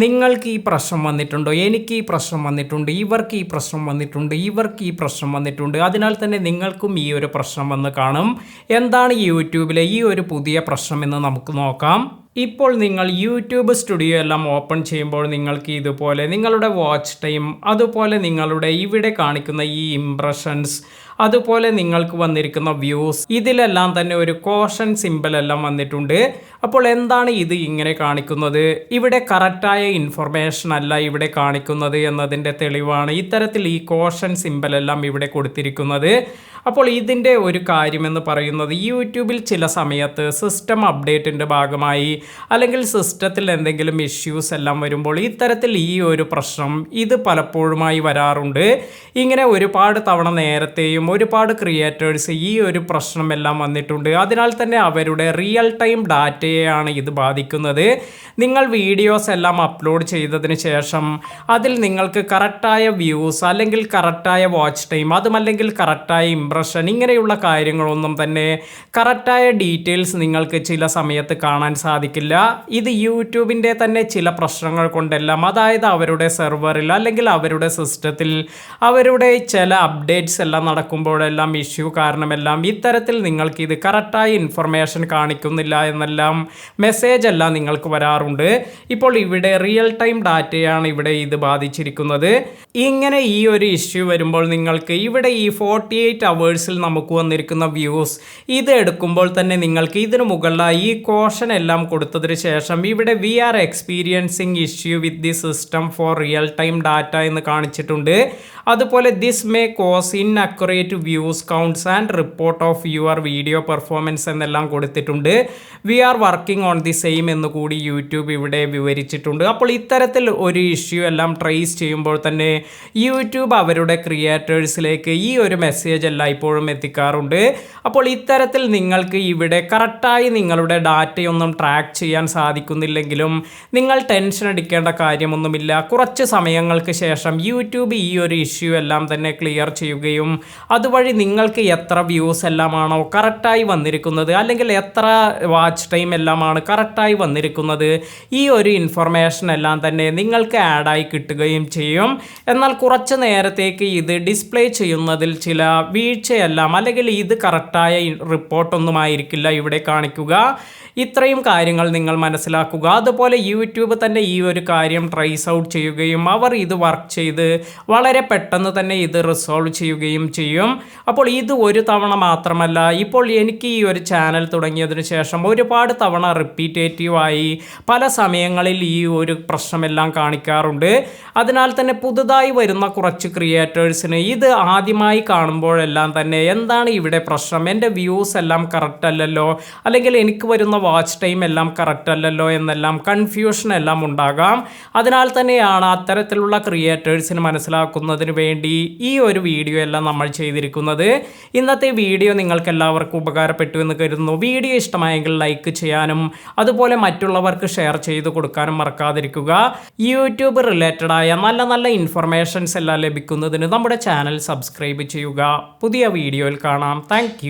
നിങ്ങൾക്ക് ഈ പ്രശ്നം വന്നിട്ടുണ്ടോ? എനിക്ക് ഈ പ്രശ്നം വന്നിട്ടുണ്ട്, ഇവർക്ക് ഈ പ്രശ്നം വന്നിട്ടുണ്ട്, ഇവർക്ക് ഈ പ്രശ്നം വന്നിട്ടുണ്ട്. അതിനാൽ തന്നെ നിങ്ങൾക്കും ഈ ഒരു പ്രശ്നം വന്ന് കാണും. എന്താണ് യൂട്യൂബിലെ ഈ ഒരു പുതിയ പ്രശ്നം എന്ന് നമുക്ക് നോക്കാം. ഇപ്പോൾ നിങ്ങൾ യൂട്യൂബ് സ്റ്റുഡിയോ എല്ലാം ഓപ്പൺ ചെയ്യുമ്പോൾ നിങ്ങൾക്ക് ഇതുപോലെ നിങ്ങളുടെ വാച്ച് ടൈം, അതുപോലെ നിങ്ങളുടെ ഇവിടെ കാണിക്കുന്ന ഈ ഇംപ്രഷൻസ്, അതുപോലെ നിങ്ങൾക്ക് വന്നിരിക്കുന്ന വ്യൂസ്, ഇതിലെല്ലാം തന്നെ ഒരു കോഷൻ സിമ്പിൾ എല്ലാം വന്നിട്ടുണ്ട്. അപ്പോൾ എന്താണ് ഇത് ഇങ്ങനെ കാണിക്കുന്നത്? ഇവിടെ കറക്റ്റായ ഇൻഫർമേഷൻ അല്ല ഇവിടെ കാണിക്കുന്നത് എന്നതിൻ്റെ തെളിവാണ് ഇത്തരത്തിൽ ഈ കോഷൻ സിമ്പിൾ എല്ലാം ഇവിടെ കൊടുത്തിരിക്കുന്നത്. അപ്പോൾ ഇതിൻ്റെ ഒരു കാര്യമെന്ന് പറയുന്നത് യൂട്യൂബിൽ ചില സമയത്ത് സിസ്റ്റം അപ്ഡേറ്റിൻ്റെ ഭാഗമായി അല്ലെങ്കിൽ സിസ്റ്റത്തിൽ എന്തെങ്കിലും ഇഷ്യൂസ് എല്ലാം വരുമ്പോൾ ഇത്തരത്തിൽ ഈ ഒരു പ്രശ്നം ഇത് പലപ്പോഴുമായി വരാറുണ്ട്. ഇങ്ങനെ ഒരുപാട് തവണ നേരത്തെയും ഒരുപാട് ക്രിയേറ്റേഴ്സ് ഈ ഒരു പ്രശ്നമെല്ലാം വന്നിട്ടുണ്ട്. അതിനാൽ തന്നെ അവരുടെ റിയൽ ടൈം ഡാറ്റയെയാണ് ഇത് ബാധിക്കുന്നത്. നിങ്ങൾ വീഡിയോസ് എല്ലാം അപ്ലോഡ് ചെയ്തതിന് ശേഷം അതിൽ നിങ്ങൾക്ക് കറക്റ്റായ വ്യൂസ് അല്ലെങ്കിൽ കറക്റ്റായ വാച്ച് ടൈം, അതുമല്ലെങ്കിൽ കറക്റ്റായ ഇംപ്രഷൻ, ഇങ്ങനെയുള്ള കാര്യങ്ങളൊന്നും തന്നെ കറക്റ്റായ ഡീറ്റെയിൽസ് നിങ്ങൾക്ക് ചില സമയത്ത് കാണാൻ സാധിക്കില്ല. ഇത് യൂട്യൂബിൻ്റെ തന്നെ ചില പ്രശ്നങ്ങൾ കൊണ്ടെല്ലാം, അതായത് അവരുടെ സെർവറിൽ അല്ലെങ്കിൽ അവരുടെ സിസ്റ്റത്തിൽ അവരുടെ ചില അപ്ഡേറ്റ്സ് എല്ലാം നടക്കുമ്പോഴെല്ലാം ഇഷ്യൂ കാരണമെല്ലാം ഇത്തരത്തിൽ നിങ്ങൾക്ക് ഇത് കറക്റ്റായ ഇൻഫർമേഷൻ കാണിക്കുന്നില്ല എന്നെല്ലാം മെസ്സേജ് എല്ലാം നിങ്ങൾക്ക് വരാറുണ്ട്. ഇപ്പോൾ ഇവിടെ റിയൽ ടൈം ഡാറ്റയാണ് ഇവിടെ ഇത് ബാധിച്ചിരിക്കുന്നത്. ഇങ്ങനെ ഈ ഒരു ഇഷ്യൂ വരുമ്പോൾ നിങ്ങൾക്ക് ഇവിടെ ഈ 48 അവേഴ്സിൽ നമുക്ക് വന്നിരിക്കുന്ന വ്യൂസ് ഇത് എടുക്കുമ്പോൾ തന്നെ നിങ്ങൾക്ക് ഇതിനു മുകളിലായി ഈ കോഷൻ എല്ലാം കൊടുത്തതിന് ശേഷം ഇവിടെ we are experiencing issue with the system for real time data എന്ന് കാണിച്ചിട്ടുണ്ട്. അതുപോലെ this may cause inaccurate views counts and report of your video performance എന്നെല്ലാം കൊടുത്തിട്ടുണ്ട്. We are working on the same എന്ന് കൂടി യൂട്യൂബ് ഇവിടെ വിവരിച്ചിട്ടുണ്ട്. അപ്പോൾ ഇത്തരത്തിൽ ഒരു ഇഷ്യൂ എല്ലാം ട്രേസ് ചെയ്യുമ്പോൾ തന്നെ യൂട്യൂബ് അവരുടെ ക്രിയേറ്റേഴ്സിലേക്ക് ഈ ഒരു മെസ്സേജ് എല്ലാം ഇപ്പോഴും എത്തിക്കാറുണ്ട്. അപ്പോൾ ഇത്തരത്തിൽ നിങ്ങൾക്ക് ഇവിടെ കറക്റ്റായി നിങ്ങളുടെ ഡാറ്റയൊന്നും ട്രാക്ക് ചെയ്യാൻ സാധിക്കുന്നില്ലെങ്കിലും നിങ്ങൾ ടെൻഷൻ അടിക്കേണ്ട കാര്യമൊന്നുമില്ല. കുറച്ച് സമയങ്ങൾക്ക് ശേഷം യൂട്യൂബ് ഈ ഒരു ഇഷ്യൂ എല്ലാം തന്നെ ക്ലിയർ ചെയ്യുകയും അതുവഴി നിങ്ങൾക്ക് എത്ര വ്യൂസ് എല്ലാമാണോ കറക്റ്റായി വന്നിരിക്കുന്നത് അല്ലെങ്കിൽ എത്ര വാച്ച് ടൈം എല്ലാമാണ് കറക്റ്റായി വന്നിരിക്കുന്നത്, ഈ ഒരു ഇൻഫർമേഷൻ എല്ലാം തന്നെ നിങ്ങൾക്ക് ആഡായി കിട്ടുകയും ചെയ്യും. എന്നാൽ കുറച്ച് നേരത്തേക്ക് ഇത് ഡിസ്പ്ലേ ചെയ്യുന്നതിൽ ചില വീഴ്ചയെല്ലാം അല്ലെങ്കിൽ ഇത് കറക്റ്റായ റിപ്പോർട്ടൊന്നും ആയിരിക്കില്ല ഇവിടെ കാണിക്കുക. ഇത്രയും കാര്യങ്ങൾ നിങ്ങൾ മനസ്സിലാക്കുക. അതുപോലെ യൂട്യൂബ് തന്നെ ഈ ഒരു കാര്യം ട്രേസ് ഔട്ട് ചെയ്യുകയും അവർ ഇത് വർക്ക് ചെയ്ത് വളരെ പെട്ടെന്ന് തന്നെ ഇത് റിസോൾവ് ചെയ്യുകയും ചെയ്യും. അപ്പോൾ ഇത് ഒരു തവണ മാത്രമല്ല, ഇപ്പോൾ എനിക്ക് ഈ ഒരു ചാനൽ തുടങ്ങിയതിന് ശേഷം ഒരുപാട് തവണ റിപ്പീറ്റേറ്റീവായി പല സമയങ്ങളിൽ ഈ ഒരു പ്രശ്നമെല്ലാം കാണിക്കാറുണ്ട്. അതിനാൽ തന്നെ പുതുതായി വരുന്ന കുറച്ച് ക്രിയേറ്റേഴ്സിന് ഇത് ആദ്യമായി കാണുമ്പോഴെല്ലാം തന്നെ എന്താണ് ഇവിടെ പ്രശ്നം, എൻ്റെ വ്യൂസ് എല്ലാം കറക്റ്റ് അല്ലല്ലോ, അല്ലെങ്കിൽ എനിക്ക് വരുന്ന വാച്ച് ടൈം എല്ലാം കറക്റ്റ് അല്ലല്ലോ എന്നെല്ലാം കൺഫ്യൂഷൻ എല്ലാം ഉണ്ടാകാം. അതിനാൽ തന്നെയാണ് അത്തരത്തിലുള്ള ക്രിയേറ്റേഴ്സിന് മനസ്സിലാക്കുന്നതിന് വേണ്ടി ഈ ഒരു വീഡിയോ എല്ലാം നമ്മൾ ചെയ്തിരിക്കുന്നത്. ഇന്നത്തെ വീഡിയോ നിങ്ങൾക്ക് എല്ലാവർക്കും ഉപകാരപ്പെട്ടു എന്ന് കരുതുന്നു. വീഡിയോ ഇഷ്ടമായെങ്കിൽ ലൈക്ക് ചെയ്യാനും അതുപോലെ മറ്റുള്ളവർക്ക് ഷെയർ ചെയ്ത് കൊടുക്കാനും മറക്കാതിരിക്കുക. യൂട്യൂബ് റിലേറ്റഡായ നല്ല നല്ല ഇൻഫർമേഷൻസ് എല്ലാം ലഭിക്കുന്നതിന് നമ്മുടെ ചാനൽ സബ്സ്ക്രൈബ് ചെയ്യുക. പുതിയ വീഡിയോയിൽ കാണാം. താങ്ക്